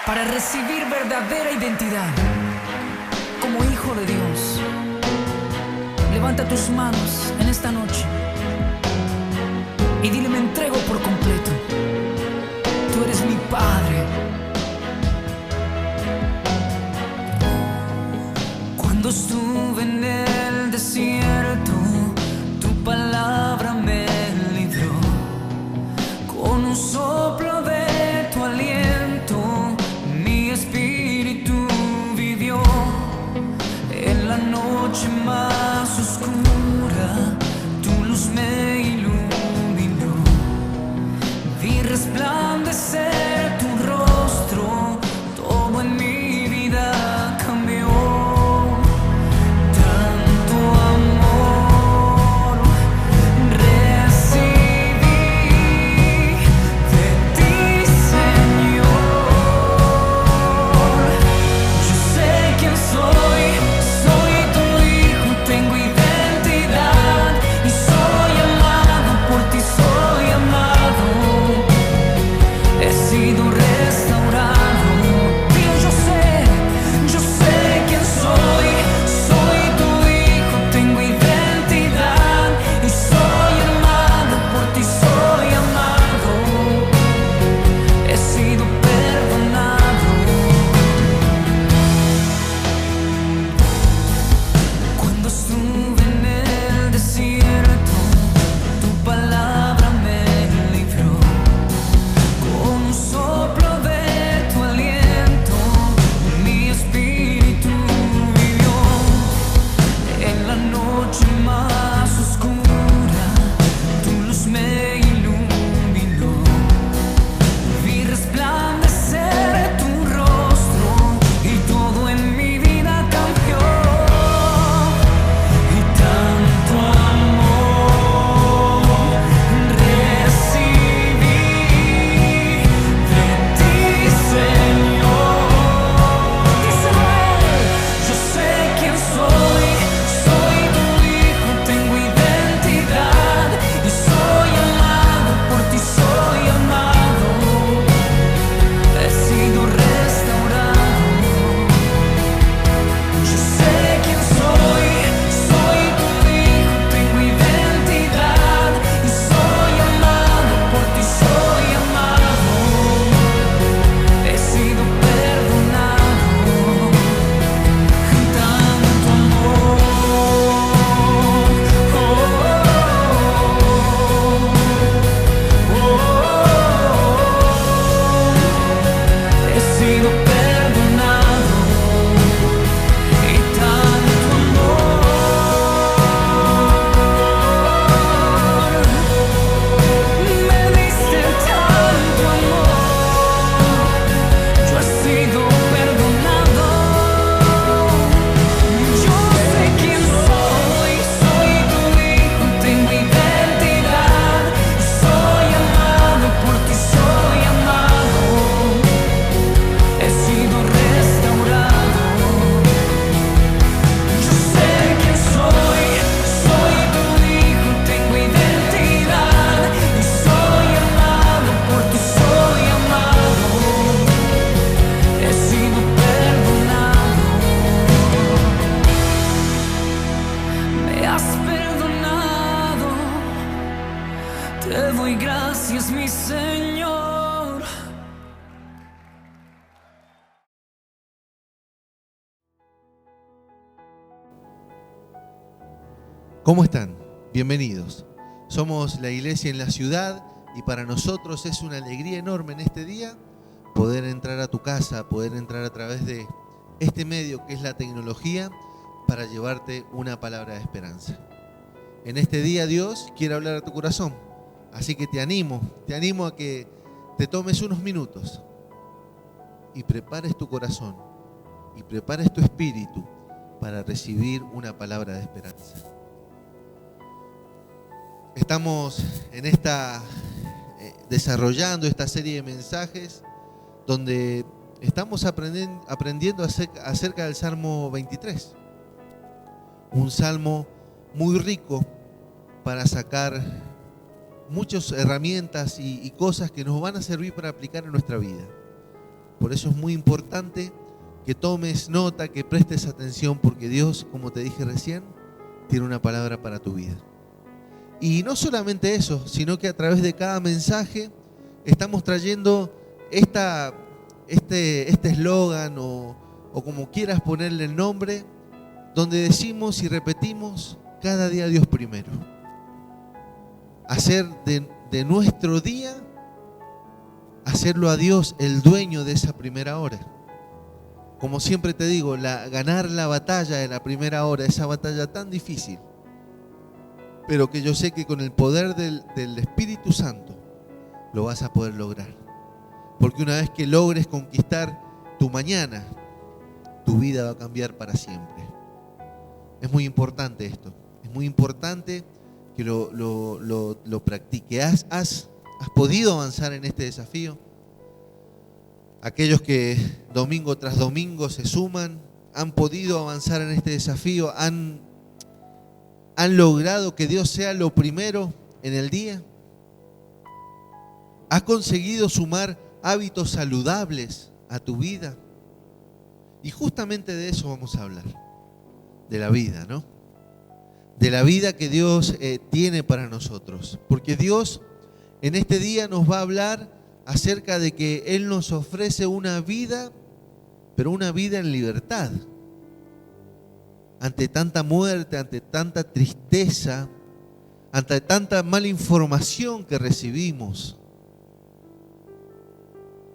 para recibir verdadera identidad como hijo de Dios. Levanta tus manos en esta noche y dile: me entrego por completo. Tú eres mi Padre. Cuando estuve en el desierto, tu palabra me libró. Con un soplo de tu aliento, mi espíritu vivió. En la noche más oscura, tu luz me iluminó. Vi resplandecer tu rostro, todo en mi vida cambió. Tanto amor recibí de ti, Señor. Yo sé quién soy tu hijo, tengo identidad y soy amado por ti, soy amado. He sido restaurado. Dile: yo sé quién soy tu hijo, tengo identidad y soy amado por ti, soy amado. He sido perdonado. Cuando estuve en el desierto, tu palabra me libró. Con un soplo de tu aliento, mi espíritu vivió. En la noche más oscura, tu luz me iluminó. Vi resplandecer tu rostro y todo en mi vida cambió. Y tanto amor recibí de ti, Señor. Díselo a Él. Yo sé quién soy tu hijo, tengo identidad y soy amado por ti, soy amado. He sido restaurado. Yo sé quién soy tu hijo, tengo identidad y soy amado por ti, soy amado. He sido perdonado. Tanto amor, he sido perdonado. Y tanto amor, me diste tanto amor. Yo he sido perdonado. Yo sé quién soy tu hijo, tengo identidad y soy amado por ti, soy amado. He sido restaurado. Yo sé quién soy tu hijo, tengo identidad y soy amado por ti, soy amado. He sido perdonado. Me has perdonado. Te doy gracias, mi Señor. ¿Cómo están? Bienvenidos. Somos la iglesia en la ciudad y para nosotros es una alegría enorme en este día poder entrar a tu casa, poder entrar a través de este medio que es la tecnología para llevarte una palabra de esperanza. En este día Dios quiere hablar a tu corazón, así que te animo a que te tomes unos minutos y prepares tu corazón y prepares tu espíritu para recibir una palabra de esperanza. Estamos en desarrollando esta serie de mensajes donde estamos aprendiendo acerca del Salmo 23. Un salmo muy rico para sacar muchas herramientas y cosas que nos van a servir para aplicar en nuestra vida. Por eso es muy importante que tomes nota, que prestes atención, porque Dios, como te dije recién, tiene una palabra para tu vida. Y no solamente eso, sino que a través de cada mensaje estamos trayendo este eslogan o como quieras ponerle el nombre, donde decimos y repetimos cada día Dios primero. Hacer de nuestro día, hacerlo a Dios el dueño de esa primera hora. Como siempre te digo, ganar la batalla de la primera hora, esa batalla tan difícil, pero que yo sé que con el poder del Espíritu Santo lo vas a poder lograr. Porque una vez que logres conquistar tu mañana, tu vida va a cambiar para siempre. Es muy importante esto, es muy importante que lo practiques. ¿Has podido avanzar en este desafío? Aquellos que domingo tras domingo se suman, ¿han podido avanzar en este desafío? ¿Han logrado que Dios sea lo primero en el día? ¿Has conseguido sumar hábitos saludables a tu vida? Y justamente de eso vamos a hablar, de la vida, ¿no? De la vida que Dios tiene para nosotros. Porque Dios en este día nos va a hablar acerca de que Él nos ofrece una vida, pero una vida en libertad. Ante tanta muerte, ante tanta tristeza, ante tanta mala información que recibimos,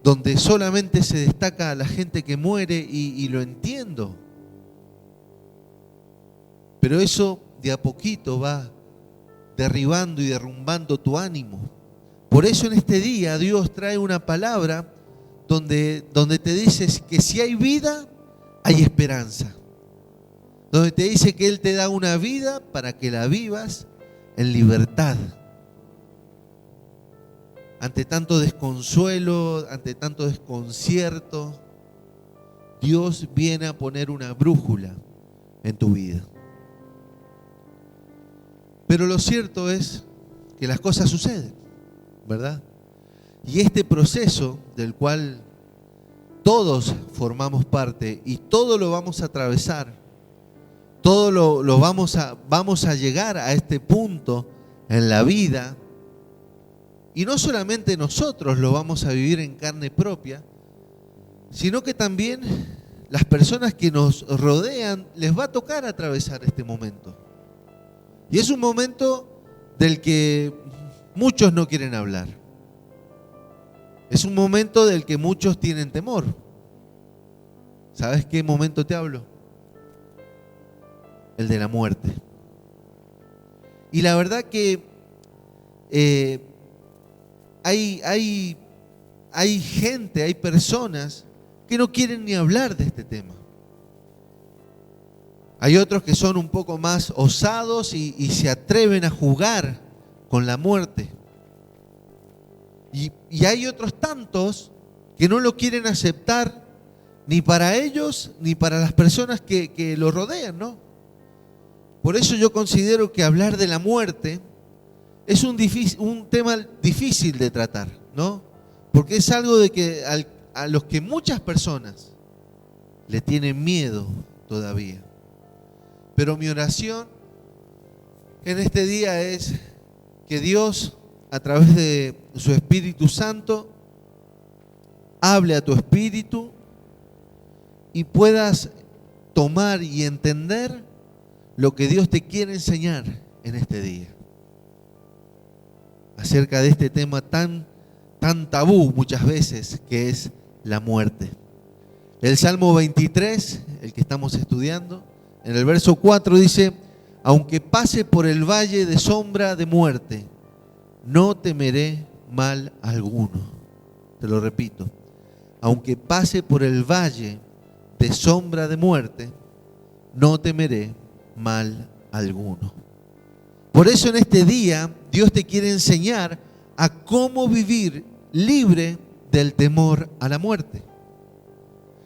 donde solamente se destaca a la gente que muere, y lo entiendo. Pero eso de a poquito va derribando y derrumbando tu ánimo. Por eso en este día Dios trae una palabra donde te dice que si hay vida, hay esperanza. Donde te dice que Él te da una vida para que la vivas en libertad. Ante tanto desconsuelo, ante tanto desconcierto, Dios viene a poner una brújula en tu vida. Pero lo cierto es que las cosas suceden, ¿verdad? Y este proceso del cual todos formamos parte y todo lo vamos a atravesar, todo lo vamos a llegar a este punto en la vida. Y no solamente nosotros lo vamos a vivir en carne propia, sino que también las personas que nos rodean les va a tocar atravesar este momento. Y es un momento del que muchos no quieren hablar. Es un momento del que muchos tienen temor. ¿Sabes qué momento te hablo? El de la muerte. Y la verdad que hay gente, hay personas que no quieren ni hablar de este tema. Hay otros que son un poco más osados y se atreven a jugar con la muerte. Y hay otros tantos que no lo quieren aceptar ni para ellos ni para las personas que lo rodean, ¿no? Por eso yo considero que hablar de la muerte es un tema difícil de tratar, ¿no? Porque es algo de que a los que muchas personas le tienen miedo todavía. Pero mi oración en este día es que Dios, a través de su Espíritu Santo, hable a tu espíritu y puedas tomar y entender lo que Dios te quiere enseñar en este día. Acerca de este tema tan tabú muchas veces, que es la muerte. El Salmo 23, el que estamos estudiando, en el verso 4 dice: aunque pase por el valle de sombra de muerte, no temeré mal alguno. Te lo repito. Aunque pase por el valle de sombra de muerte, no temeré mal alguno. Por eso en este día Dios te quiere enseñar a cómo vivir libre del temor a la muerte.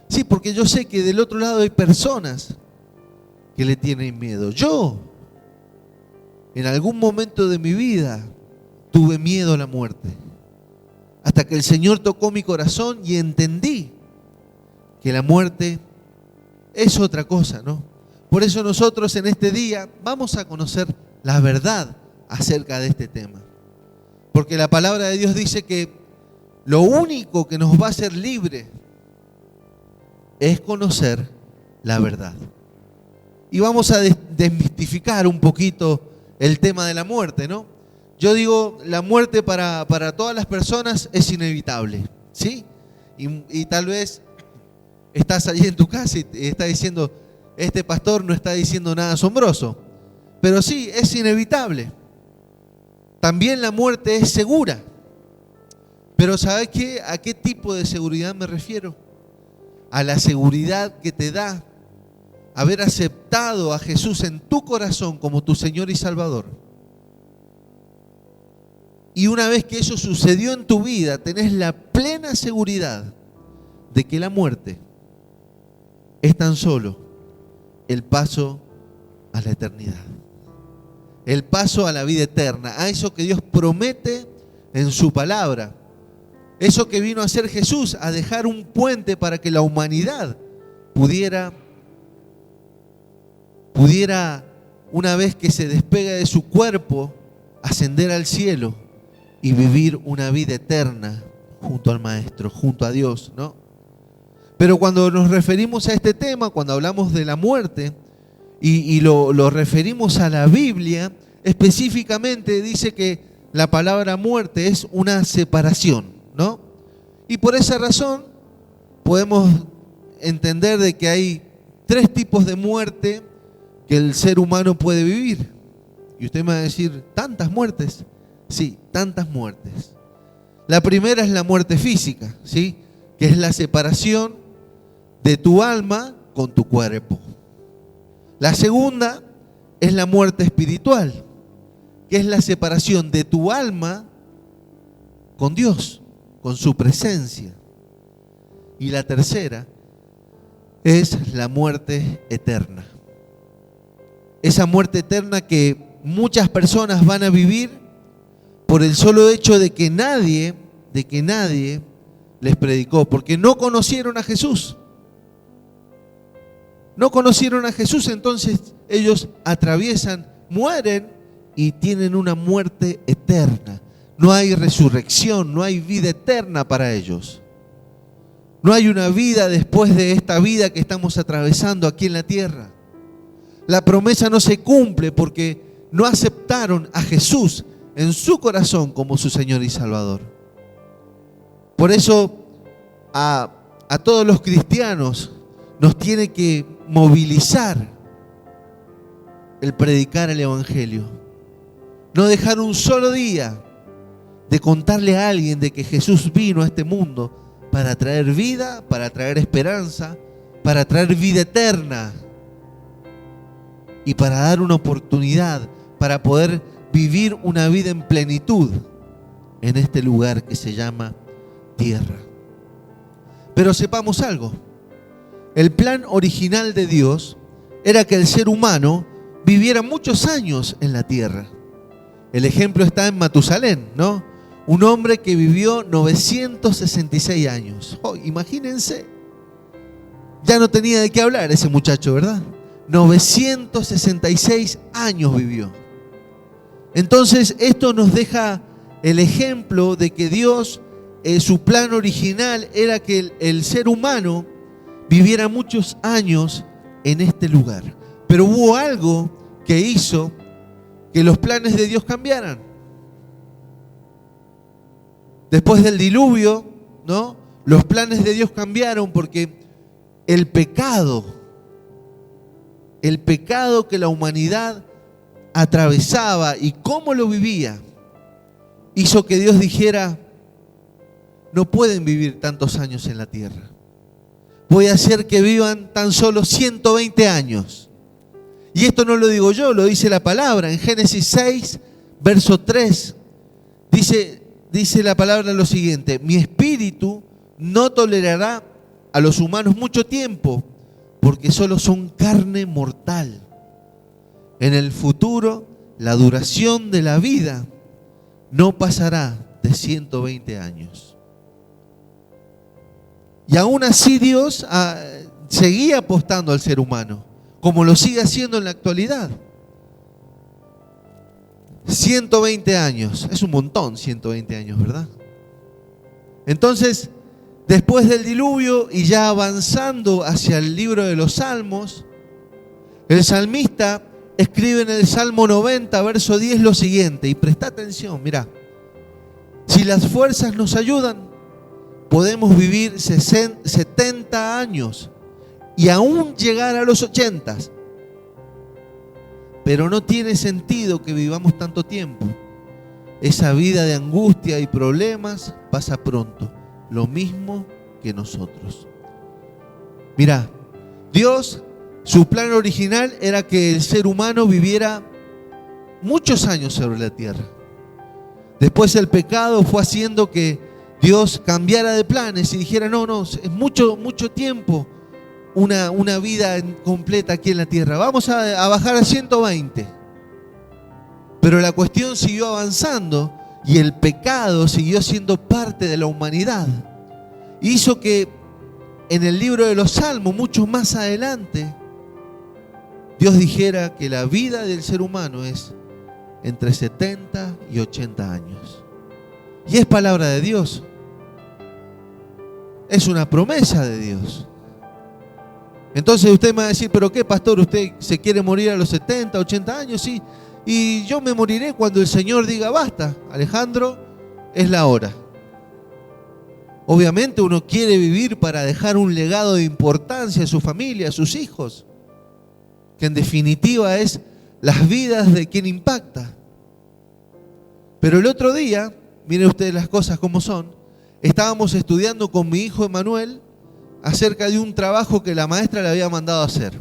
Sí, porque yo sé que del otro lado hay personas que le tienen miedo. Yo, en algún momento de mi vida, tuve miedo a la muerte. Hasta que el Señor tocó mi corazón y entendí que la muerte es otra cosa, ¿no? Por eso nosotros en este día vamos a conocer la verdad acerca de este tema. Porque la palabra de Dios dice que lo único que nos va a hacer libre es conocer la verdad. Y vamos a desmistificar un poquito el tema de la muerte, ¿no? Yo digo, la muerte para todas las personas es inevitable, ¿sí? Y tal vez estás allí en tu casa y estás diciendo, este pastor no está diciendo nada asombroso. Pero sí, es inevitable. También la muerte es segura. Pero ¿sabes qué? ¿A qué tipo de seguridad me refiero? A la seguridad que te da haber aceptado a Jesús en tu corazón como tu Señor y Salvador. Y una vez que eso sucedió en tu vida, tenés la plena seguridad de que la muerte es tan solo el paso a la eternidad. El paso a la vida eterna, a eso que Dios promete en su palabra. Eso que vino a hacer Jesús, a dejar un puente para que la humanidad pudiera, una vez que se despega de su cuerpo, ascender al cielo y vivir una vida eterna junto al Maestro, junto a Dios, ¿no? Pero cuando nos referimos a este tema, cuando hablamos de la muerte y lo referimos a la Biblia, específicamente dice que la palabra muerte es una separación, ¿no? Y por esa razón podemos entender de que hay 3 tipos de muerte que el ser humano puede vivir. Y usted me va a decir, ¿tantas muertes? Sí, tantas muertes. La primera es la muerte física, ¿sí? Que es la separación de tu alma con tu cuerpo. La segunda es la muerte espiritual, que es la separación de tu alma con Dios, con su presencia. Y la tercera es la muerte eterna. Esa muerte eterna que muchas personas van a vivir por el solo hecho de que nadie les predicó, porque no conocieron a Jesús. No conocieron a Jesús, entonces ellos atraviesan, mueren y tienen una muerte eterna. No hay resurrección, no hay vida eterna para ellos. No hay una vida después de esta vida que estamos atravesando aquí en la tierra. La promesa no se cumple porque no aceptaron a Jesús en su corazón como su Señor y Salvador. Por eso a todos los cristianos nos tiene que movilizar el predicar el Evangelio. No dejar un solo día de contarle a alguien de que Jesús vino a este mundo para traer vida, para traer esperanza, para traer vida eterna y para dar una oportunidad para poder vivir una vida en plenitud en este lugar que se llama tierra. Pero sepamos algo. El plan original de Dios era que el ser humano viviera muchos años en la tierra. El ejemplo está en Matusalén, ¿no? Un hombre que vivió 966 años. Oh, imagínense. Ya no tenía de qué hablar ese muchacho, ¿verdad? 966 años vivió. Entonces, esto nos deja el ejemplo de que Dios, su plan original era que el ser humano viviera muchos años en este lugar. Pero hubo algo que hizo que los planes de Dios cambiaran. Después del diluvio, ¿no? Los planes de Dios cambiaron porque el pecado que la humanidad atravesaba y cómo lo vivía, hizo que Dios dijera, no pueden vivir tantos años en la tierra. Voy a hacer que vivan tan solo 120 años. Y esto no lo digo yo, lo dice la palabra. En Génesis 6, verso 3, dice la palabra lo siguiente: mi espíritu no tolerará a los humanos mucho tiempo, porque solo son carne mortal. En el futuro, la duración de la vida no pasará de 120 años. Y aún así Dios seguía apostando al ser humano, como lo sigue haciendo en la actualidad. 120 años, es un montón 120 años, ¿verdad? Entonces, después del diluvio y ya avanzando hacia el libro de los Salmos, el salmista escribe en el Salmo 90, verso 10 lo siguiente, y presta atención, mirá. Si las fuerzas nos ayudan, podemos vivir 70 años y aún llegar a los 80. Pero no tiene sentido que vivamos tanto tiempo. Esa vida de angustia y problemas pasa pronto, lo mismo que nosotros. Mirá, Dios, su plan original era que el ser humano viviera muchos años sobre la tierra. Después el pecado fue haciendo que Dios cambiara de planes y dijera, no, es mucho tiempo una vida completa aquí en la tierra. Vamos a bajar a 120. Pero la cuestión siguió avanzando y el pecado siguió siendo parte de la humanidad. Hizo que en el libro de los Salmos, mucho más adelante, Dios dijera que la vida del ser humano es entre 70 y 80 años. Y es palabra de Dios. Es una promesa de Dios. Entonces usted me va a decir, ¿pero qué, pastor? ¿Usted se quiere morir a los 70, 80 años? Sí. Y yo me moriré cuando el Señor diga, basta, Alejandro, es la hora. Obviamente uno quiere vivir para dejar un legado de importancia a su familia, a sus hijos, que en definitiva es las vidas de quien impacta. Pero el otro día, miren ustedes las cosas como son, estábamos estudiando con mi hijo Emanuel acerca de un trabajo que la maestra le había mandado a hacer.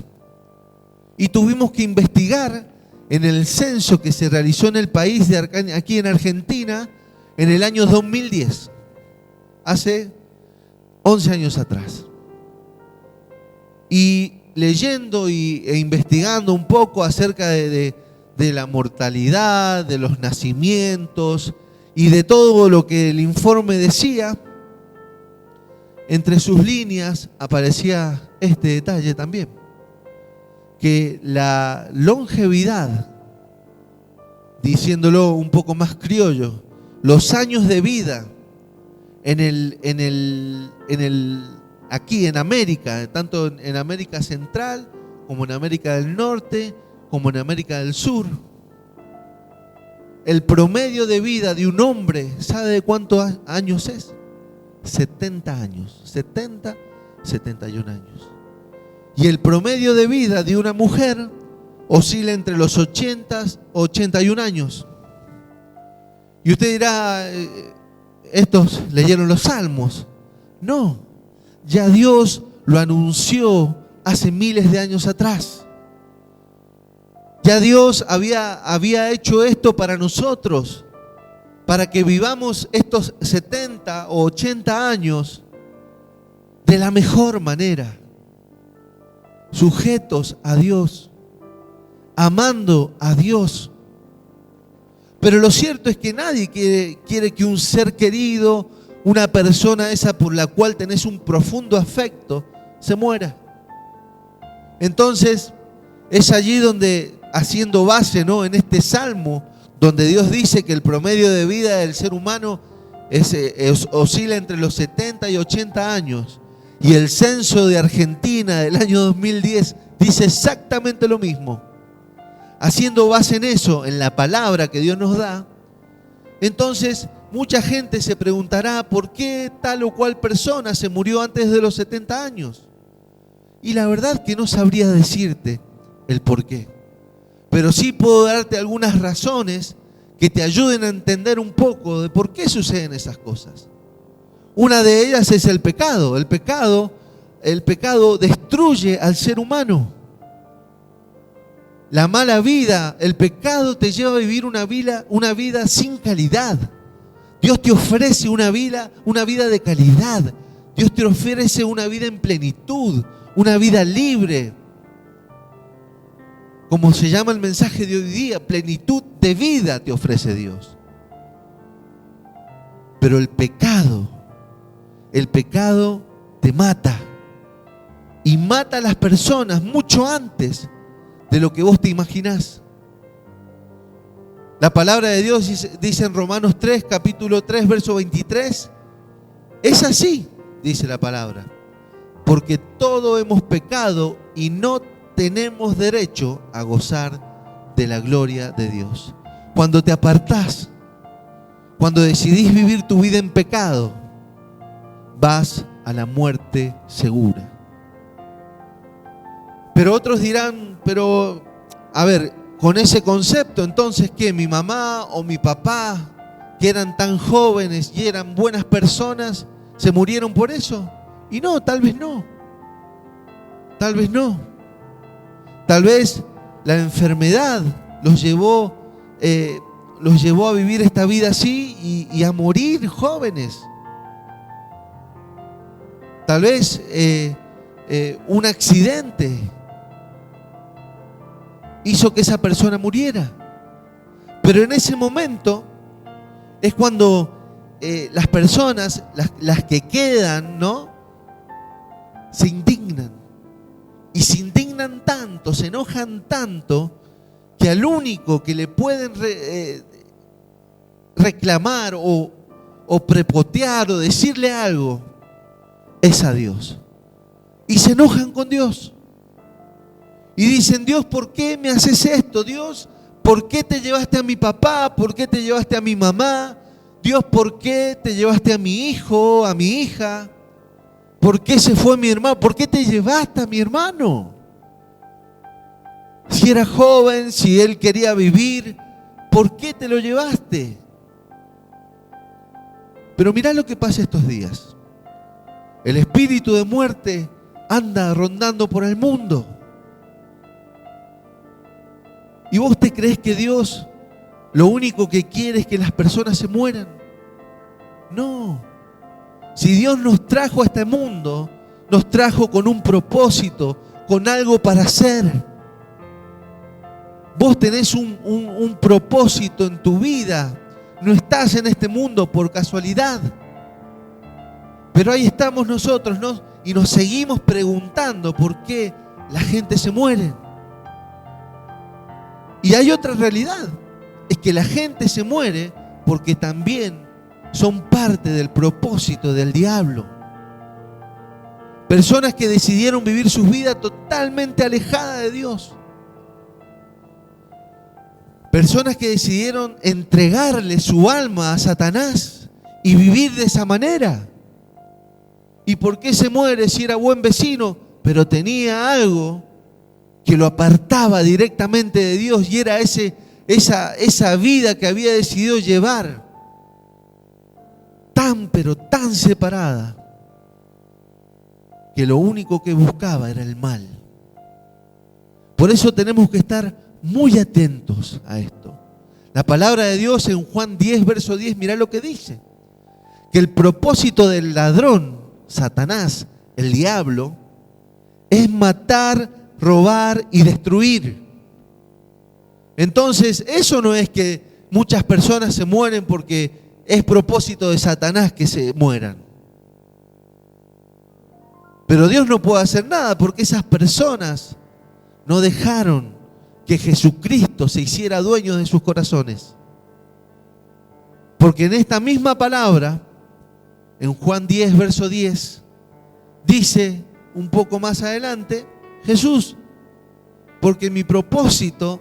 Y tuvimos que investigar en el censo que se realizó en el país, aquí en Argentina, en el año 2010, hace 11 años atrás. Y leyendo e investigando un poco acerca de la mortalidad, de los nacimientos y de todo lo que el informe decía, entre sus líneas aparecía este detalle también, que la longevidad, diciéndolo un poco más criollo, los años de vida aquí en América, tanto en América Central como en América del Norte, como en América del Sur, el promedio de vida de un hombre, ¿sabe de cuántos años es? 70 años, 70, 71 años. Y el promedio de vida de una mujer oscila entre los 80 y 81 años. Y usted dirá, estos leyeron los Salmos. No, ya Dios lo anunció hace miles de años atrás. Ya Dios había hecho esto para nosotros, para que vivamos estos 70 o 80 años de la mejor manera, sujetos a Dios, amando a Dios. Pero lo cierto es que nadie quiere que un ser querido, una persona esa por la cual tenés un profundo afecto, se muera. Entonces, es allí donde, haciendo base, ¿no?, en este salmo, donde Dios dice que el promedio de vida del ser humano oscila entre los 70 y 80 años. Y el censo de Argentina del año 2010 dice exactamente lo mismo. Haciendo base en eso, en la palabra que Dios nos da, entonces mucha gente se preguntará por qué tal o cual persona se murió antes de los 70 años. Y la verdad que no sabría decirte el por qué. Pero sí puedo darte algunas razones que te ayuden a entender un poco de por qué suceden esas cosas. Una de ellas es el pecado. El pecado destruye al ser humano. La mala vida, el pecado te lleva a vivir una vida sin calidad. Dios te ofrece una vida de calidad. Dios te ofrece una vida en plenitud, una vida libre. Como se llama el mensaje de hoy día, plenitud de vida te ofrece Dios. Pero el pecado te mata. Y mata a las personas mucho antes de lo que vos te imaginás. La palabra de Dios dice en Romanos 3, capítulo 3, verso 23. Es así, dice la palabra. Porque todos hemos pecado y no tenemos derecho a gozar de la gloria de Dios. Cuando te apartás, cuando decidís vivir tu vida en pecado, vas a la muerte segura. Pero otros dirán, pero, a ver, con ese concepto, entonces, ¿qué? ¿Mi mamá o mi papá, que eran tan jóvenes y eran buenas personas, se murieron por eso? Y no, tal vez no. Tal vez no. Tal vez la enfermedad los llevó a vivir esta vida así y a morir jóvenes. Tal vez un accidente hizo que esa persona muriera. Pero en ese momento es cuando las personas, las que quedan, ¿no?, se indignan. Y se indignan tanto, se enojan tanto, que al único que le pueden reclamar o prepotear o decirle algo es a Dios. Y se enojan con Dios. Y dicen: Dios, ¿por qué me haces esto? Dios, ¿por qué te llevaste a mi papá? ¿Por qué te llevaste a mi mamá? Dios, ¿por qué te llevaste a mi hijo, a mi hija? ¿Por qué se fue mi hermano? ¿Por qué te llevaste a mi hermano? Si era joven, si él quería vivir, ¿por qué te lo llevaste? Pero mirá lo que pasa estos días. El espíritu de muerte anda rondando por el mundo. ¿Y vos te crees que Dios lo único que quiere es que las personas se mueran? No. Si Dios nos trajo a este mundo, nos trajo con un propósito, con algo para hacer. Vos tenés un propósito en tu vida. No estás en este mundo por casualidad. Pero ahí estamos nosotros, ¿no? Y nos seguimos preguntando por qué la gente se muere. Y hay otra realidad. Es que la gente se muere porque también son parte del propósito del diablo. Personas que decidieron vivir sus vidas totalmente alejadas de Dios. Personas que decidieron entregarle su alma a Satanás y vivir de esa manera. ¿Y por qué se muere si era buen vecino? Pero tenía algo que lo apartaba directamente de Dios y era esa vida que había decidido llevar. Pero tan separada, que lo único que buscaba era el mal. Por eso tenemos que estar muy atentos a esto. La palabra de Dios en Juan 10, verso 10, mirá lo que dice. Que el propósito del ladrón, Satanás, el diablo, es matar, robar y destruir. Entonces, eso no es que muchas personas se mueren porque es propósito de Satanás que se mueran. Pero Dios no puede hacer nada porque esas personas no dejaron que Jesucristo se hiciera dueño de sus corazones. Porque en esta misma palabra, en Juan 10, verso 10, dice un poco más adelante, Jesús, porque mi propósito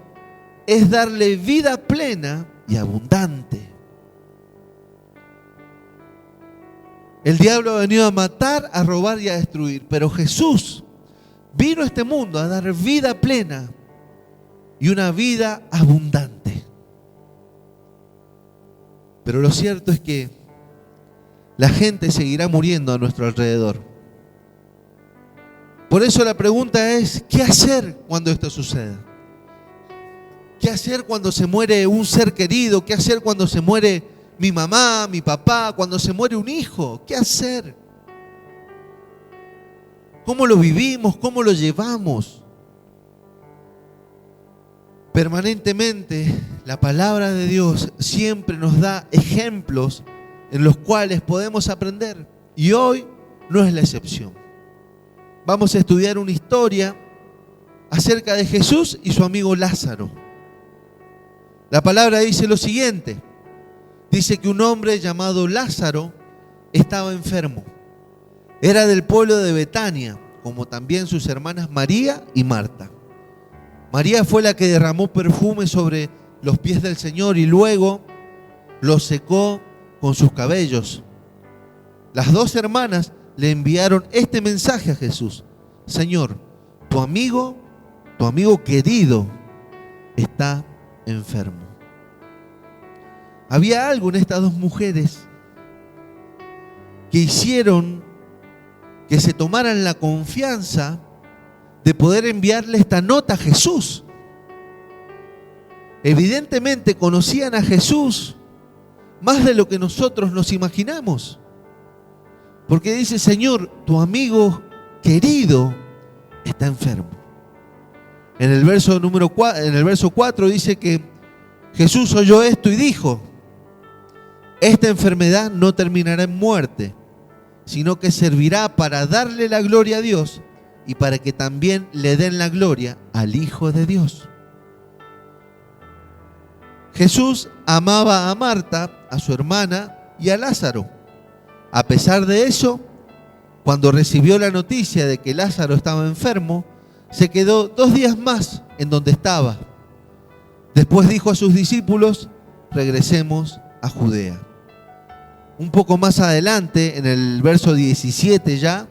es darle vida plena y abundante. El diablo ha venido a matar, a robar y a destruir, pero Jesús vino a este mundo a dar vida plena y una vida abundante. Pero lo cierto es que la gente seguirá muriendo a nuestro alrededor. Por eso la pregunta es, ¿qué hacer cuando esto suceda? ¿Qué hacer cuando se muere un ser querido? ¿Qué hacer cuando se muere mi mamá, mi papá, cuando se muere un hijo? ¿Qué hacer? ¿Cómo lo vivimos? ¿Cómo lo llevamos? Permanentemente, la palabra de Dios siempre nos da ejemplos en los cuales podemos aprender. Y hoy no es la excepción. Vamos a estudiar una historia acerca de Jesús y su amigo Lázaro. La palabra dice lo siguiente. Dice que un hombre llamado Lázaro estaba enfermo. Era del pueblo de Betania, como también sus hermanas María y Marta. María fue la que derramó perfume sobre los pies del Señor y luego los secó con sus cabellos. Las dos hermanas le enviaron este mensaje a Jesús: Señor, tu amigo querido está enfermo. Había algo en estas dos mujeres que hicieron que se tomaran la confianza de poder enviarle esta nota a Jesús. Evidentemente conocían a Jesús más de lo que nosotros nos imaginamos. Porque dice: Señor, tu amigo querido está enfermo. En el verso 4 dice que Jesús oyó esto y dijo: esta enfermedad no terminará en muerte, sino que servirá para darle la gloria a Dios y para que también le den la gloria al Hijo de Dios. Jesús amaba a Marta, a su hermana y a Lázaro. A pesar de eso, cuando recibió la noticia de que Lázaro estaba enfermo, se quedó 2 días más en donde estaba. Después dijo a sus discípulos: regresemos a Judea. Un poco más adelante, en el verso 17 ya,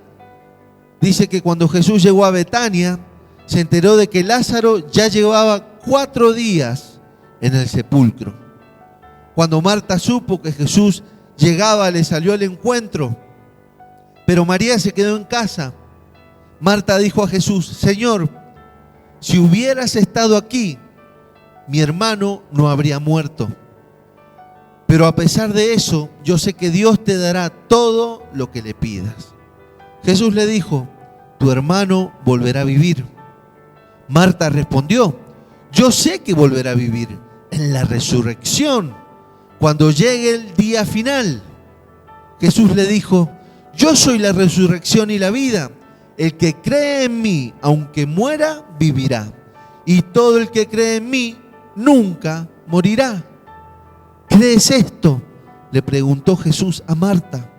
dice que cuando Jesús llegó a Betania, se enteró de que Lázaro ya llevaba 4 días en el sepulcro. Cuando Marta supo que Jesús llegaba, le salió al encuentro, pero María se quedó en casa. Marta dijo a Jesús: Señor, si hubieras estado aquí, mi hermano no habría muerto. Pero a pesar de eso, yo sé que Dios te dará todo lo que le pidas. Jesús le dijo: tu hermano volverá a vivir. Marta respondió: yo sé que volverá a vivir en la resurrección, cuando llegue el día final. Jesús le dijo: yo soy la resurrección y la vida. El que cree en mí, aunque muera, vivirá. Y todo el que cree en mí, nunca morirá. ¿Crees esto?, le preguntó Jesús a Marta.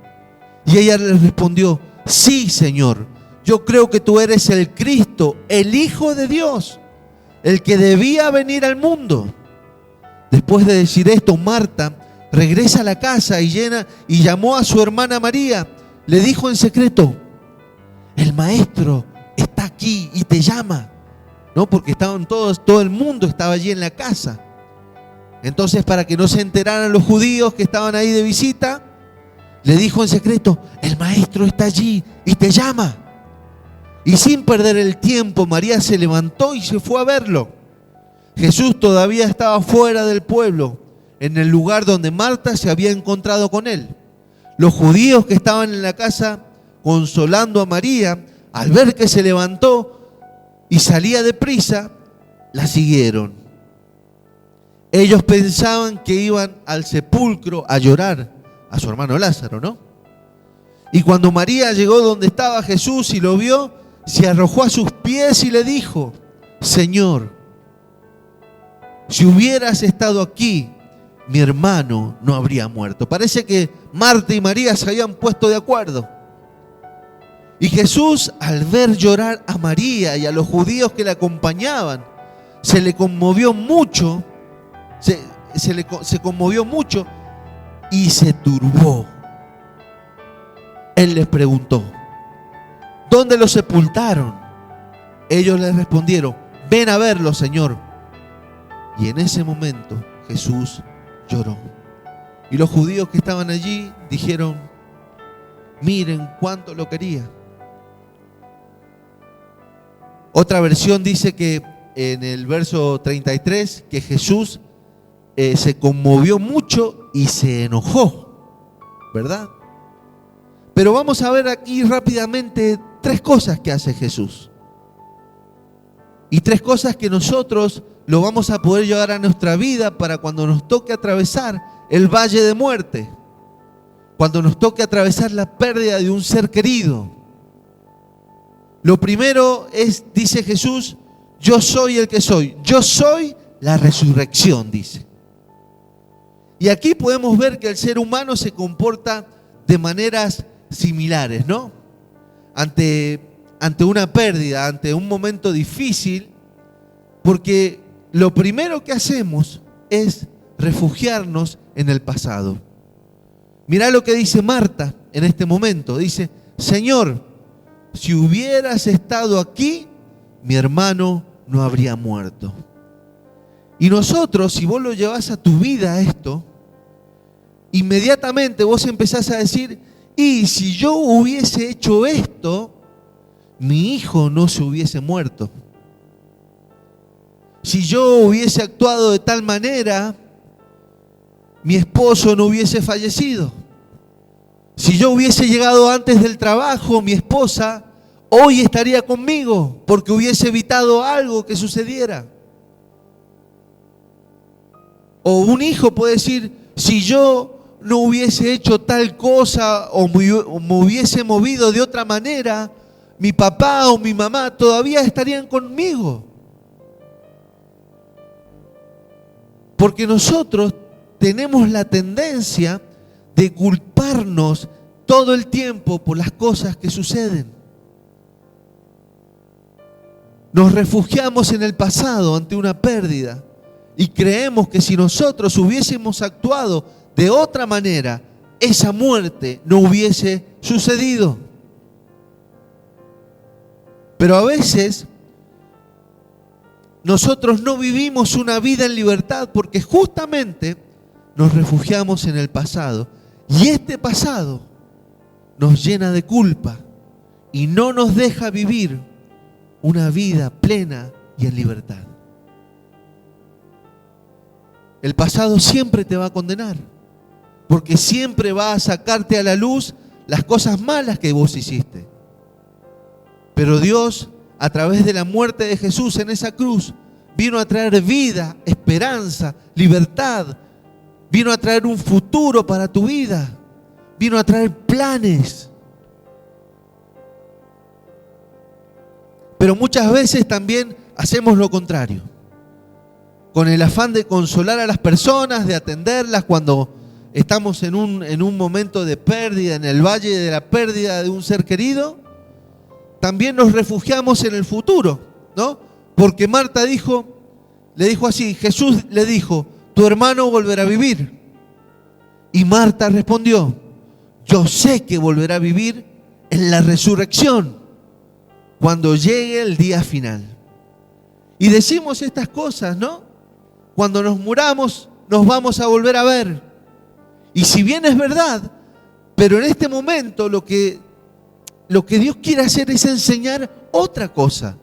Y ella le respondió: sí, Señor, yo creo que tú eres el Cristo, el Hijo de Dios, el que debía venir al mundo. Después de decir esto, Marta regresa a la casa y llamó a su hermana María. Le dijo en secreto: el maestro está aquí y te llama. No, porque estaban todo el mundo estaba allí en la casa. Entonces, para que no se enteraran los judíos que estaban ahí de visita, le dijo en secreto: el maestro está allí y te llama. Y sin perder el tiempo, María se levantó y se fue a verlo. Jesús todavía estaba fuera del pueblo, en el lugar donde Marta se había encontrado con él. Los judíos que estaban en la casa consolando a María, al ver que se levantó y salía deprisa, la siguieron. Ellos pensaban que iban al sepulcro a llorar a su hermano Lázaro, ¿no? Y cuando María llegó donde estaba Jesús y lo vio, se arrojó a sus pies y le dijo: Señor, si hubieras estado aquí, mi hermano no habría muerto. Parece que Marta y María se habían puesto de acuerdo. Y Jesús, al ver llorar a María y a los judíos que la acompañaban, se le conmovió mucho. Se conmovió mucho y se turbó. Él les preguntó: ¿dónde lo sepultaron? Ellos le respondieron: ven a verlo, Señor. Y en ese momento Jesús lloró. Y los judíos que estaban allí dijeron: miren cuánto lo quería. Otra versión dice que en el verso 33 que Jesús se conmovió mucho y se enojó, ¿verdad? Pero vamos a ver aquí rápidamente 3 cosas que hace Jesús. Y 3 cosas que nosotros lo vamos a poder llevar a nuestra vida para cuando nos toque atravesar el valle de muerte. cuando nos toque atravesar la pérdida de un ser querido, lo primero es, dice Jesús, yo soy el que soy. Yo soy la resurrección, dice. Y aquí podemos ver que el ser humano se comporta de maneras similares, ¿no? Ante una pérdida, ante un momento difícil, porque lo primero que hacemos es refugiarnos en el pasado. Mirá lo que dice Marta en este momento. Dice, Señor, si hubieras estado aquí, mi hermano no habría muerto. Y nosotros, si vos lo llevas a tu vida esto, inmediatamente vos empezás a decir, y si yo hubiese hecho esto, mi hijo no se hubiese muerto. Si yo hubiese actuado de tal manera, mi esposo no hubiese fallecido. Si yo hubiese llegado antes del trabajo, mi esposa hoy estaría conmigo porque hubiese evitado algo que sucediera. O un hijo puede decir, si yo no hubiese hecho tal cosa o me hubiese movido de otra manera, mi papá o mi mamá todavía estarían conmigo. Porque nosotros tenemos la tendencia de culparnos todo el tiempo por las cosas que suceden. Nos refugiamos en el pasado ante una pérdida y creemos que si nosotros hubiésemos actuado de otra manera, esa muerte no hubiese sucedido. Pero a veces nosotros no vivimos una vida en libertad porque justamente nos refugiamos en el pasado. Y este pasado nos llena de culpa y no nos deja vivir una vida plena y en libertad. El pasado siempre te va a condenar, porque siempre va a sacarte a la luz las cosas malas que vos hiciste. Pero Dios, a través de la muerte de Jesús en esa cruz, vino a traer vida, esperanza, libertad. Vino a traer un futuro para tu vida. Vino a traer planes. Pero muchas veces también hacemos lo contrario. Con el afán de consolar a las personas, de atenderlas cuando estamos en un momento de pérdida, en el valle de la pérdida de un ser querido, también nos refugiamos en el futuro, ¿no? Porque Marta le dijo así, Jesús le dijo, tu hermano volverá a vivir. Y Marta respondió, yo sé que volverá a vivir en la resurrección, cuando llegue el día final. Y decimos estas cosas, ¿no? Cuando nos muramos, nos vamos a volver a ver. Y si bien es verdad, pero en este momento lo que Dios quiere hacer es enseñar otra cosa.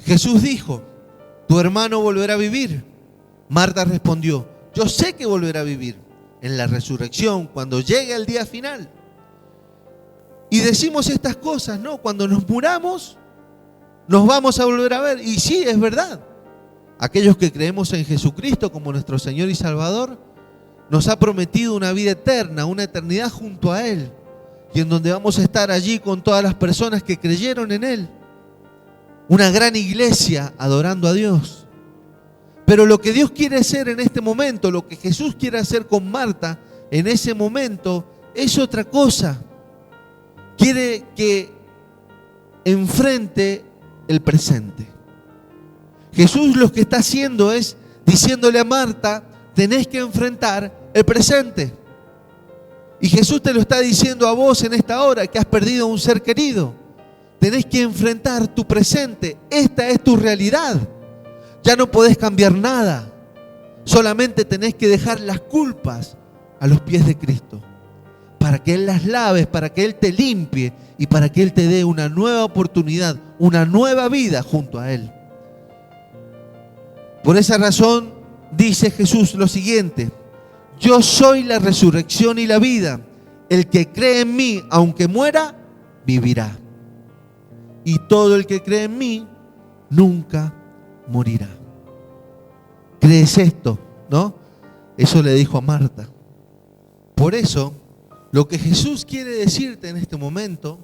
Jesús dijo, tu hermano volverá a vivir. Marta respondió, yo sé que volverá a vivir en la resurrección, cuando llegue el día final. Y decimos estas cosas, ¿no? Cuando nos muramos, nos vamos a volver a ver. Y sí, es verdad. Aquellos que creemos en Jesucristo como nuestro Señor y Salvador, nos ha prometido una vida eterna, una eternidad junto a Él, y en donde vamos a estar allí con todas las personas que creyeron en Él. Una gran iglesia adorando a Dios. Pero lo que Dios quiere hacer en este momento, lo que Jesús quiere hacer con Marta en ese momento, es otra cosa. Quiere que enfrente el presente. Jesús lo que está haciendo es diciéndole a Marta, tenés que enfrentar el presente. Y Jesús te lo está diciendo a vos en esta hora, que has perdido a un ser querido. Tenés que enfrentar tu presente. Esta es tu realidad. Ya no podés cambiar nada. Solamente tenés que dejar las culpas a los pies de Cristo, para que Él las laves, para que Él te limpie y para que Él te dé una nueva oportunidad, una nueva vida junto a Él. Por esa razón dice Jesús lo siguiente: yo soy la resurrección y la vida. El que cree en mí, aunque muera, vivirá. Y todo el que cree en mí, nunca morirá. ¿Crees esto? ¿No? Eso le dijo a Marta. Por eso, Lo que Jesús quiere decirte en este momento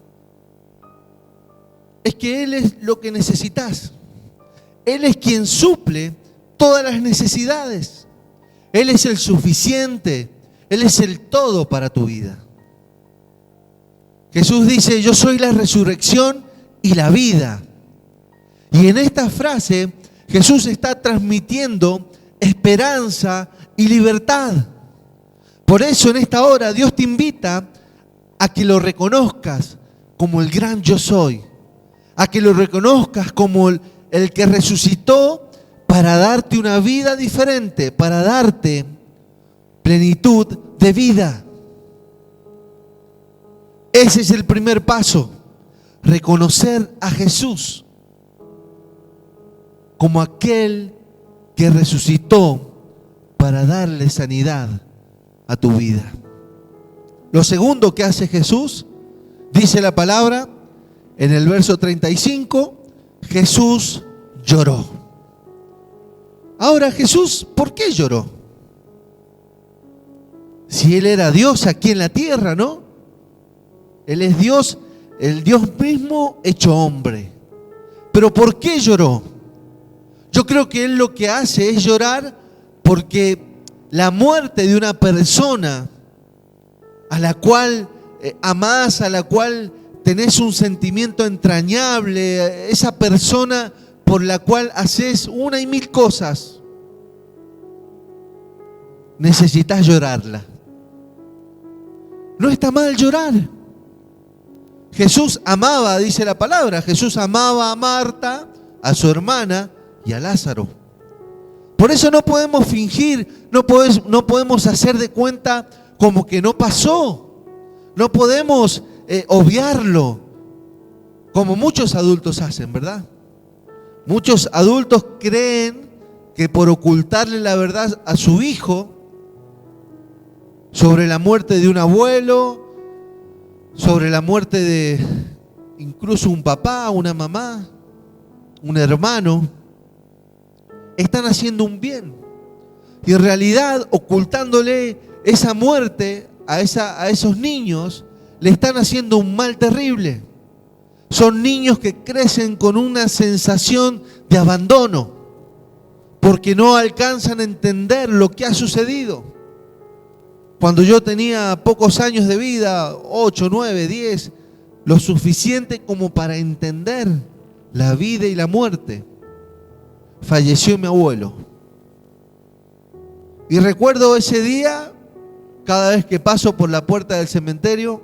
es que Él es lo que necesitas. Él es quien suple todas las necesidades. Él es el suficiente. Él es el todo para tu vida. Jesús dice: yo soy la resurrección y la vida. Y en esta frase Jesús está transmitiendo esperanza y libertad. Por eso en esta hora Dios te invita a que lo reconozcas como el gran yo soy, a que lo reconozcas como el que resucitó para darte una vida diferente, para darte plenitud de vida. Ese es el primer paso, reconocer a Jesús como aquel que resucitó para darle sanidad a tu vida. Lo segundo que hace Jesús, dice la palabra en el verso 35, Jesús lloró. Ahora, Jesús, ¿por qué lloró? Si Él era Dios aquí en la tierra, ¿no? Él es Dios, el Dios mismo hecho hombre. Pero ¿por qué lloró? Yo creo que Él lo que hace es llorar porque la muerte de una persona a la cual amás, a la cual tenés un sentimiento entrañable, esa persona por la cual haces una y mil cosas, necesitas llorarla. No está mal llorar. Jesús amaba, dice la palabra, Jesús amaba a Marta, a su hermana y a Lázaro. Por eso no podemos fingir, no podemos hacer de cuenta como que no pasó. No podemos obviarlo, como muchos adultos hacen, ¿verdad? Muchos adultos creen que por ocultarle la verdad a su hijo sobre la muerte de un abuelo, sobre la muerte de incluso un papá, una mamá, un hermano, están haciendo un bien. Y en realidad, ocultándole esa muerte a esos niños, le están haciendo un mal terrible. Son niños que crecen con una sensación de abandono, porque no alcanzan a entender lo que ha sucedido. Cuando yo tenía pocos años de vida, 8, 9, 10, lo suficiente como para entender la vida y la muerte, falleció mi abuelo. Y recuerdo ese día, cada vez que paso por la puerta del cementerio,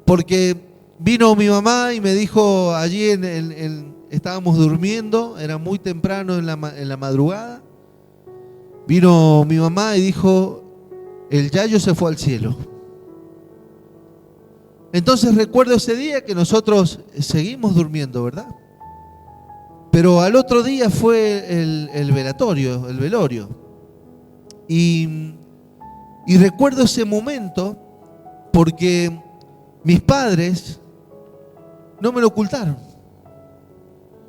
porque vino mi mamá y me dijo, allí estábamos durmiendo, era muy temprano en la madrugada, vino mi mamá y dijo: el yayo se fue al cielo. Entonces recuerdo ese día que nosotros seguimos durmiendo, ¿verdad? Pero al otro día fue el velorio. Y recuerdo ese momento porque mis padres no me lo ocultaron.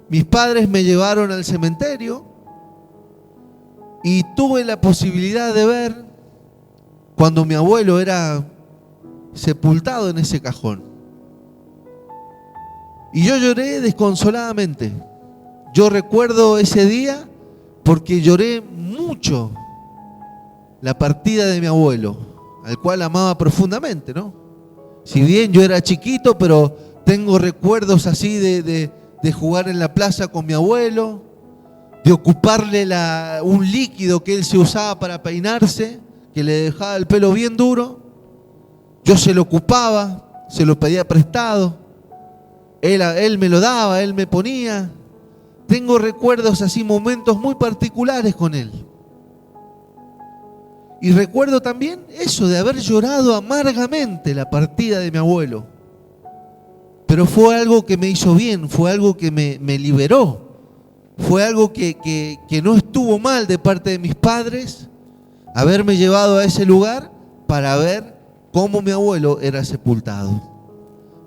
Mis padres me llevaron al cementerio y tuve la posibilidad de ver cuando mi abuelo era sepultado en ese cajón. Y yo lloré desconsoladamente. Yo recuerdo ese día porque lloré mucho la partida de mi abuelo, al cual amaba profundamente, ¿no? Si bien yo era chiquito, pero tengo recuerdos así de jugar en la plaza con mi abuelo, de ocuparle un líquido que él se usaba para peinarse, que le dejaba el pelo bien duro. Yo se lo ocupaba, se lo pedía prestado, él me lo daba, él me ponía. Tengo recuerdos así, momentos muy particulares con él. Y recuerdo también eso de haber llorado amargamente la partida de mi abuelo. Pero fue algo que me hizo bien, fue algo que me liberó. Fue algo que no estuvo mal de parte de mis padres, haberme llevado a ese lugar para ver cómo mi abuelo era sepultado.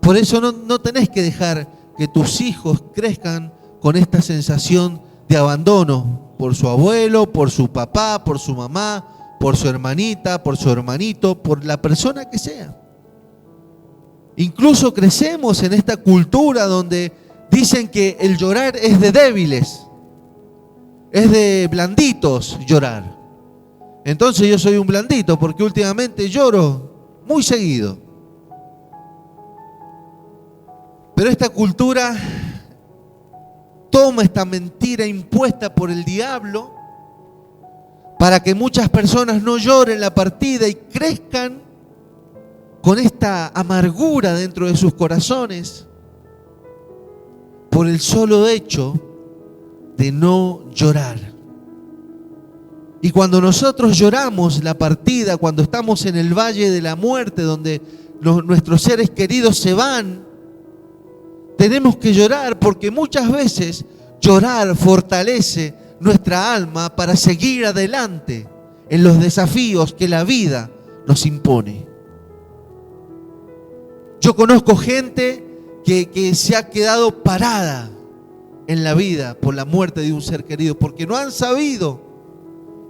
Por eso no tenés que dejar que tus hijos crezcan con esta sensación de abandono por su abuelo, por su papá, por su mamá, por su hermanita, por su hermanito, por la persona que sea. Incluso crecemos en esta cultura donde dicen que el llorar es de débiles, es de blanditos llorar. Entonces yo soy un blandito porque últimamente lloro muy seguido. Pero esta cultura toma esta mentira impuesta por el diablo para que muchas personas no lloren la partida y crezcan con esta amargura dentro de sus corazones por el solo hecho de no llorar. Y cuando nosotros lloramos la partida, cuando estamos en el valle de la muerte, donde nuestros seres queridos se van, tenemos que llorar porque muchas veces llorar fortalece nuestra alma para seguir adelante en los desafíos que la vida nos impone. Yo conozco gente que se ha quedado parada en la vida por la muerte de un ser querido, porque no han sabido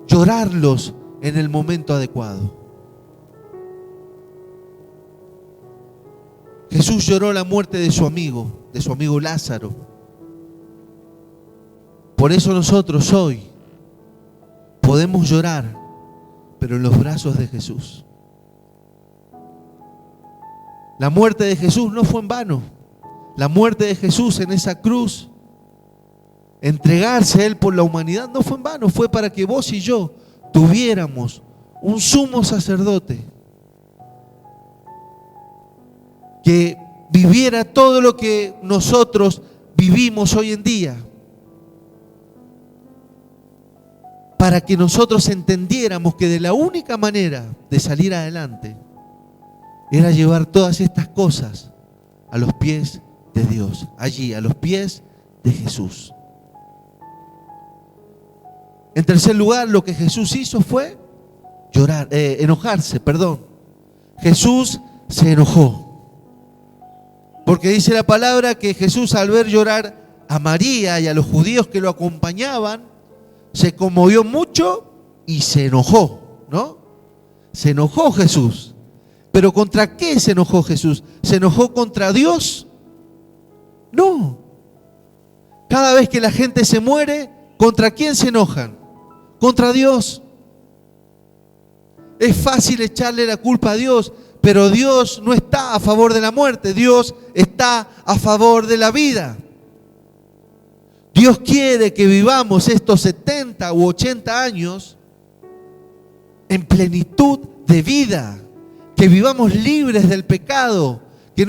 llorarlos en el momento adecuado. Jesús lloró la muerte de su amigo Lázaro. Por eso nosotros hoy podemos llorar, pero en los brazos de Jesús. La muerte de Jesús no fue en vano. La muerte de Jesús en esa cruz, entregarse a Él por la humanidad, no fue en vano. Fue para que vos y yo tuviéramos un sumo sacerdote que viviera todo lo que nosotros vivimos hoy en día, para que nosotros entendiéramos que de la única manera de salir adelante era llevar todas estas cosas a los pies de Dios, allí, a los pies de Jesús. En tercer lugar, lo que Jesús hizo fue enojarse. Jesús se enojó. Porque dice la palabra que Jesús, al ver llorar a María y a los judíos que lo acompañaban, se conmovió mucho y se enojó, ¿no? Se enojó Jesús. ¿Pero contra qué se enojó Jesús? ¿Se enojó contra Dios? No. Cada vez que la gente se muere, ¿contra quién se enojan? Contra Dios. Es fácil echarle la culpa a Dios, pero Dios no está a favor de la muerte. Dios está a favor de la vida. Dios quiere que vivamos estos 70 u 80 años en plenitud de vida, que vivamos libres del pecado, que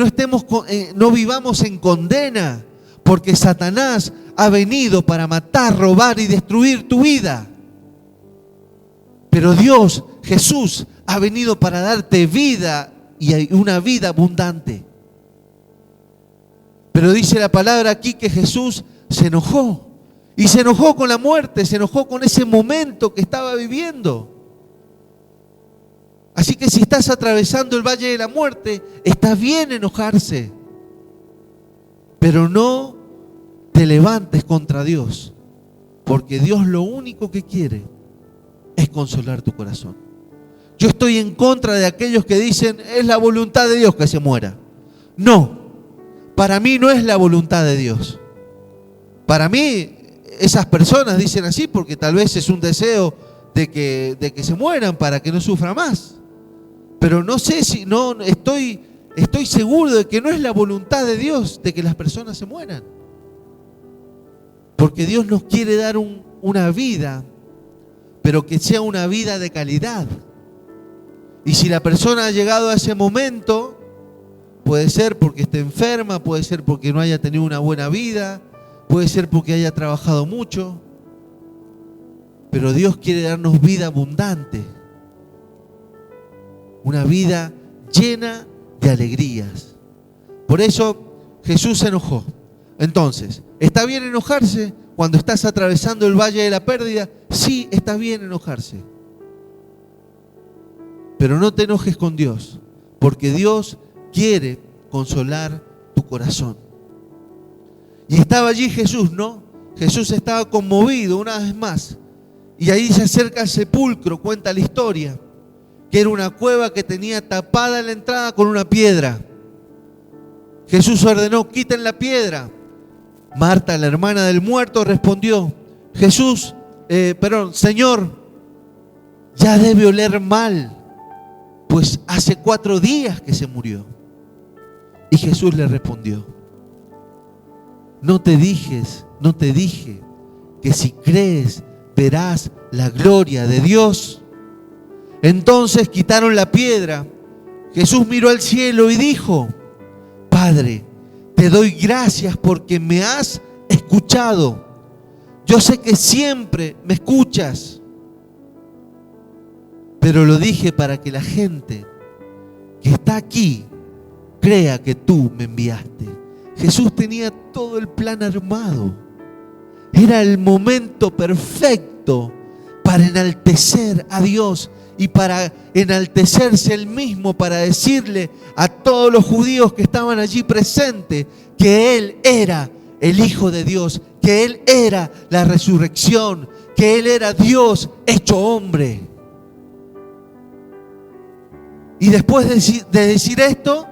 no vivamos en condena, porque Satanás ha venido para matar, robar y destruir tu vida. Pero Dios, Jesús, ha venido para darte vida y una vida abundante. Pero dice la palabra aquí que Jesús se enojó. Y se enojó con la muerte, se enojó con ese momento que estaba viviendo. Así que si estás atravesando el valle de la muerte, está bien enojarse. Pero no te levantes contra Dios, porque Dios lo único que quiere es consolar tu corazón. Yo estoy en contra de aquellos que dicen, es la voluntad de Dios que se muera. No, para mí no es la voluntad de Dios. Para mí, esas personas dicen así porque tal vez es un deseo de que se mueran para que no sufra más. Pero no sé si, no estoy seguro de que no es la voluntad de Dios de que las personas se mueran. Porque Dios nos quiere dar una vida, pero que sea una vida de calidad. Y si la persona ha llegado a ese momento, puede ser porque esté enferma, puede ser porque no haya tenido una buena vida, puede ser porque haya trabajado mucho, pero Dios quiere darnos vida abundante, una vida llena de alegrías. Por eso Jesús se enojó. Entonces, ¿está bien enojarse cuando estás atravesando el valle de la pérdida? Sí, está bien enojarse. Pero no te enojes con Dios, porque Dios quiere consolar tu corazón. Y estaba allí Jesús, ¿no? Jesús estaba conmovido una vez más. Y ahí se acerca al sepulcro, cuenta la historia, que era una cueva que tenía tapada la entrada con una piedra. Jesús ordenó: quiten la piedra. Marta, la hermana del muerto, respondió: Señor, ya debe oler mal, pues hace 4 días que se murió. Y Jesús le respondió: ¿No te dije que si crees verás la gloria de Dios? Entonces quitaron la piedra. Jesús miró al cielo y dijo: Padre, te doy gracias porque me has escuchado. Yo sé que siempre me escuchas, pero lo dije para que la gente que está aquí crea que tú me enviaste. Jesús tenía todo el plan armado. Era el momento perfecto para enaltecer a Dios y para enaltecerse Él mismo, para decirle a todos los judíos que estaban allí presentes que Él era el Hijo de Dios, que Él era la resurrección, que Él era Dios hecho hombre. Y después de decir esto,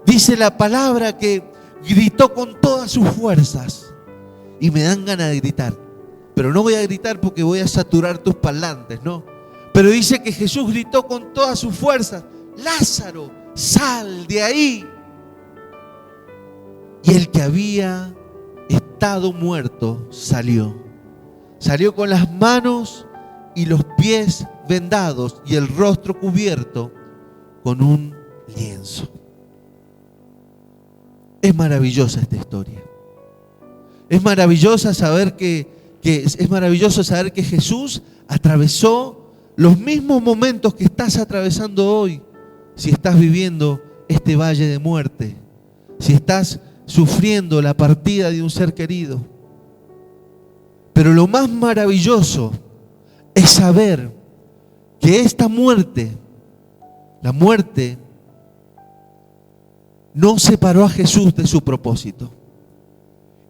dice la palabra que gritó con todas sus fuerzas. Y me dan ganas de gritar, pero no voy a gritar porque voy a saturar tus parlantes, ¿no? Pero dice que Jesús gritó con todas sus fuerzas: Lázaro, sal de ahí. Y el que había estado muerto salió. Salió con las manos y los pies vendados y el rostro cubierto con un lienzo. Es maravillosa esta historia. Es maravilloso saber que Jesús atravesó los mismos momentos que estás atravesando hoy. Si estás viviendo este valle de muerte, si estás sufriendo la partida de un ser querido. Pero lo más maravilloso es saber que esta muerte, la muerte, no separó a Jesús de su propósito.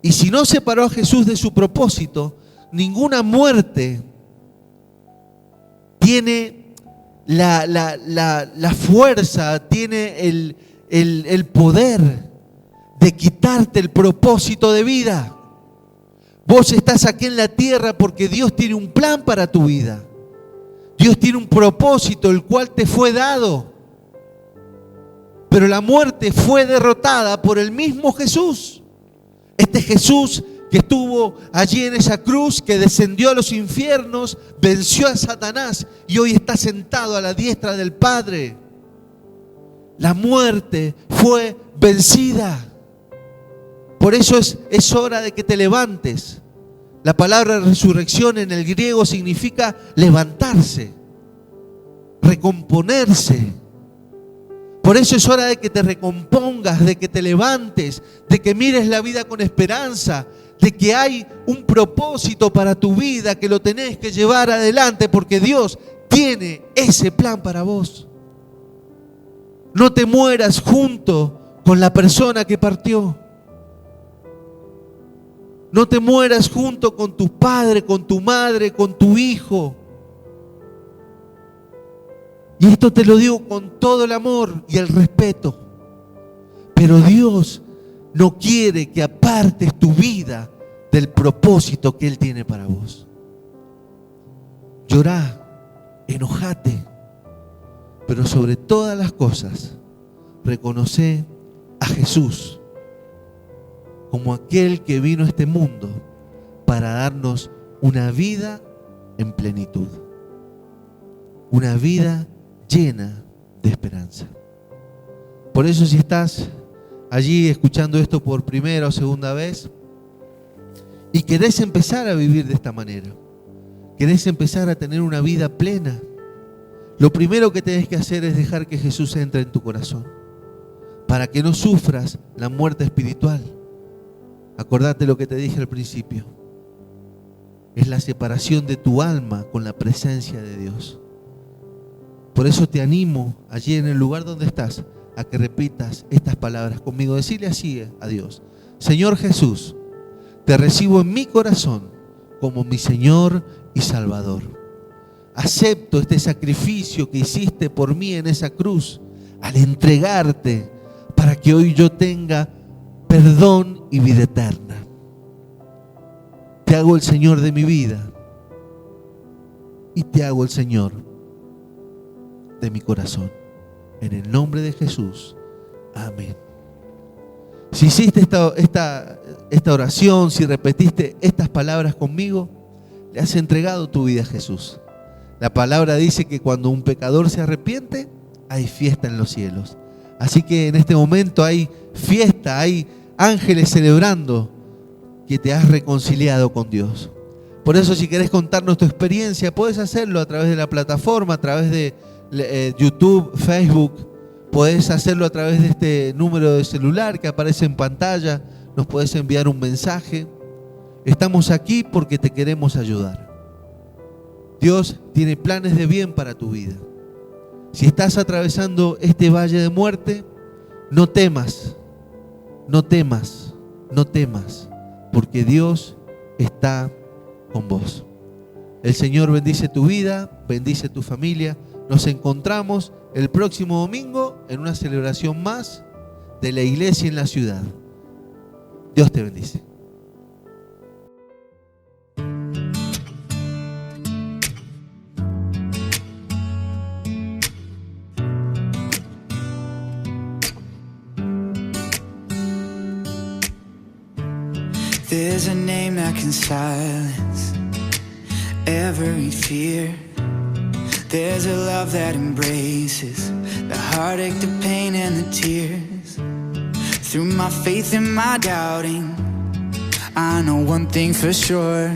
Y si no separó a Jesús de su propósito, ninguna muerte tiene la fuerza, tiene el poder de quitarte el propósito de vida. Vos estás aquí en la tierra porque Dios tiene un plan para tu vida. Dios tiene un propósito el cual te fue dado. Pero la muerte fue derrotada por el mismo Jesús. Este Jesús que estuvo allí en esa cruz, que descendió a los infiernos, venció a Satanás y hoy está sentado a la diestra del Padre. La muerte fue vencida. Por eso es hora de que te levantes. La palabra resurrección en el griego significa levantarse, recomponerse. Por eso es hora de que te recompongas, de que te levantes, de que mires la vida con esperanza, de que hay un propósito para tu vida, que lo tenés que llevar adelante porque Dios tiene ese plan para vos. No te mueras junto con la persona que partió. No te mueras junto con tu padre, con tu madre, con tu hijo. Y esto te lo digo con todo el amor y el respeto. Pero Dios no quiere que apartes tu vida del propósito que Él tiene para vos. Llorá, enojate, pero sobre todas las cosas, reconoce a Jesús como aquel que vino a este mundo para darnos una vida en plenitud, una vida llena de esperanza. Por eso, si estás allí escuchando esto por primera o segunda vez y querés empezar a vivir de esta manera, querés empezar a tener una vida plena, lo primero que tenés que hacer es dejar que Jesús entre en tu corazón para que no sufras la muerte espiritual. Acordate lo que te dije al principio. Es la separación de tu alma con la presencia de Dios. Por eso te animo allí en el lugar donde estás a que repitas estas palabras conmigo. Decirle así a Dios: Señor Jesús, te recibo en mi corazón como mi Señor y Salvador. Acepto este sacrificio que hiciste por mí en esa cruz al entregarte para que hoy yo tenga perdón y vida eterna. Te hago el Señor de mi vida y te hago el Señor de mi corazón. En el nombre de Jesús. Amén. Si hiciste esta oración, si repetiste estas palabras conmigo, le has entregado tu vida a Jesús. La palabra dice que cuando un pecador se arrepiente, hay fiesta en los cielos. Así que en este momento hay fiesta, hay ángeles celebrando que te has reconciliado con Dios. Por eso, si querés contarnos tu experiencia, puedes hacerlo a través de la plataforma, a través de YouTube, Facebook. Podés hacerlo a través de este número de celular que aparece en pantalla. Nos podés enviar un mensaje. Estamos aquí porque te queremos ayudar. Dios tiene planes de bien para tu vida. Si estás atravesando este valle de muerte, no temas, no temas, no temas, porque Dios está con vos. El Señor bendice tu vida, bendice tu familia. Nos encontramos el próximo domingo en una celebración más de la iglesia en la ciudad. Dios te bendice. There's a name that can silence every fear. There's a love that embraces the heartache, the pain and the tears. Through my faith and my doubting, I know one thing for sure.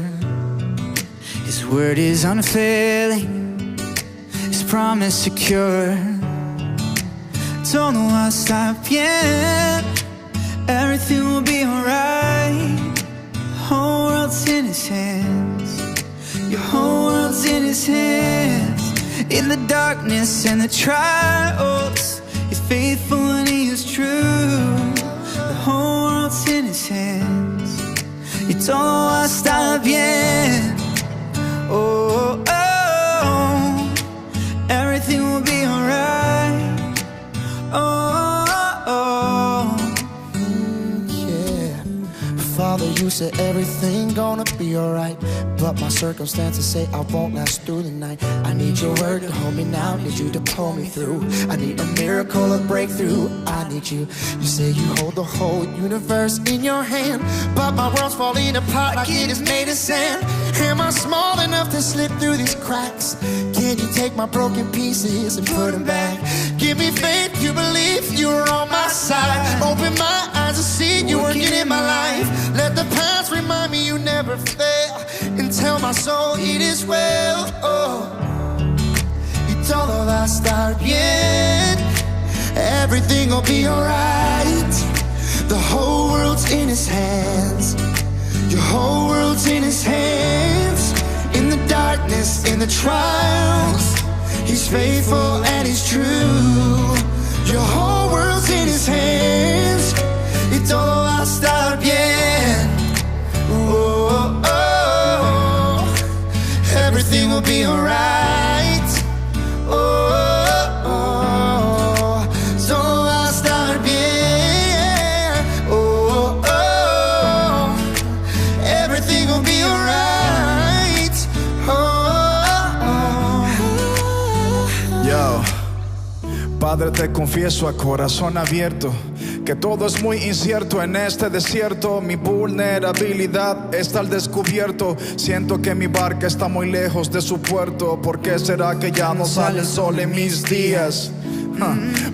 His word is unfailing, His promise secure. Todo va a estar bien, everything will be alright. Whole world's in His hands, your whole world's in His hands. In the darkness and the trials, He's faithful and He is true. The whole world's in His hands, y todo va a estar bien. Oh, oh, oh, everything will be alright. Oh, oh, oh, yeah. Father, you said everything gonna be alright, but my circumstances say I won't last through the night. I need your word to hold me now, need you to pull me through. I need a miracle, a breakthrough, I need you. You say you hold the whole universe in your hand, but my world's falling apart like it is made of sand. Am I small enough to slip through these cracks? Can you take my broken pieces and put them back? Give me faith, you believe you're on my side. Open my eyes to see you working in my life. Let the past remind me you never fail, and tell my soul it is well. Oh, y todo va a estar bien, everything will be alright. The whole world's in His hands, your whole world's in His hands. In the darkness, in the trials, He's faithful and He's true. Your whole world's in His hands, y todo va a estar bien. Oh, oh, oh, everything will be alright. Oh, oh, oh, todo va a estar bien. Oh, oh, oh, everything will be alright. Oh, oh. Yo, Padre, te confieso a corazón abierto que todo es muy incierto en este desierto. Mi vulnerabilidad está al descubierto. Siento que mi barca está muy lejos de su puerto. ¿Por qué será que ya no sale el sol en mis días?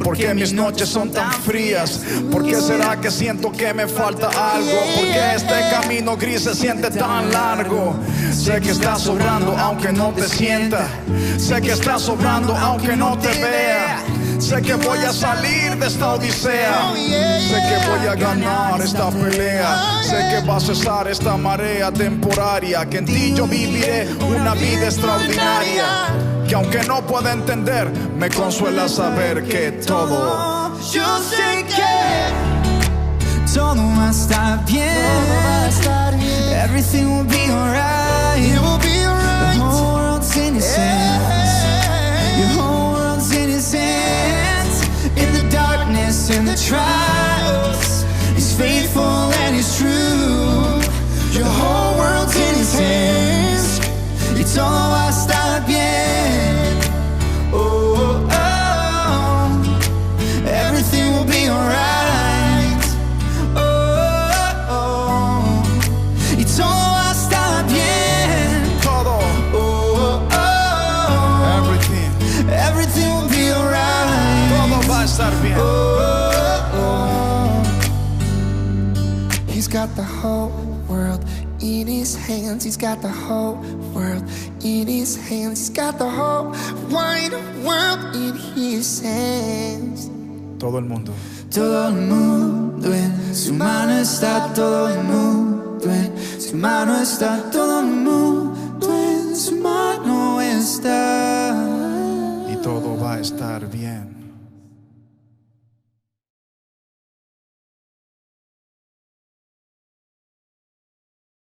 ¿Por qué mis noches son tan frías? ¿Por qué será que siento que me falta algo? ¿Por qué este camino gris se siente tan largo? Sé que estás sobrando aunque no te sienta. Sé que estás sobrando aunque no te vea. Sé que voy a salir de esta odisea. Sé que voy a ganar esta pelea. Sé que va a cesar esta marea temporaria. Que en ti yo viviré una vida extraordinaria. Que aunque no pueda entender, me consuela saber que todo, yo sé que todo va a estar bien. Everything will be alright. It will be alright. The whole world's in His hands. Your whole world's in His hands. In the darkness, in the trial, todo va a estar bien. Oh, oh, oh. Everything will be alright. Oh, oh, oh. Y todo va a estar bien. Todo. Oh, oh, oh. Everything will be alright. Todo va a estar bien. Oh, oh, oh. He's got the whole world in his hands. He's got the whole world in his hands. He's got the whole wide world in his hands. Todo el mundo. Todo el mundo en su mano está, todo el mundo en su mano está, todo el mundo en su mano está. Y todo va a estar bien.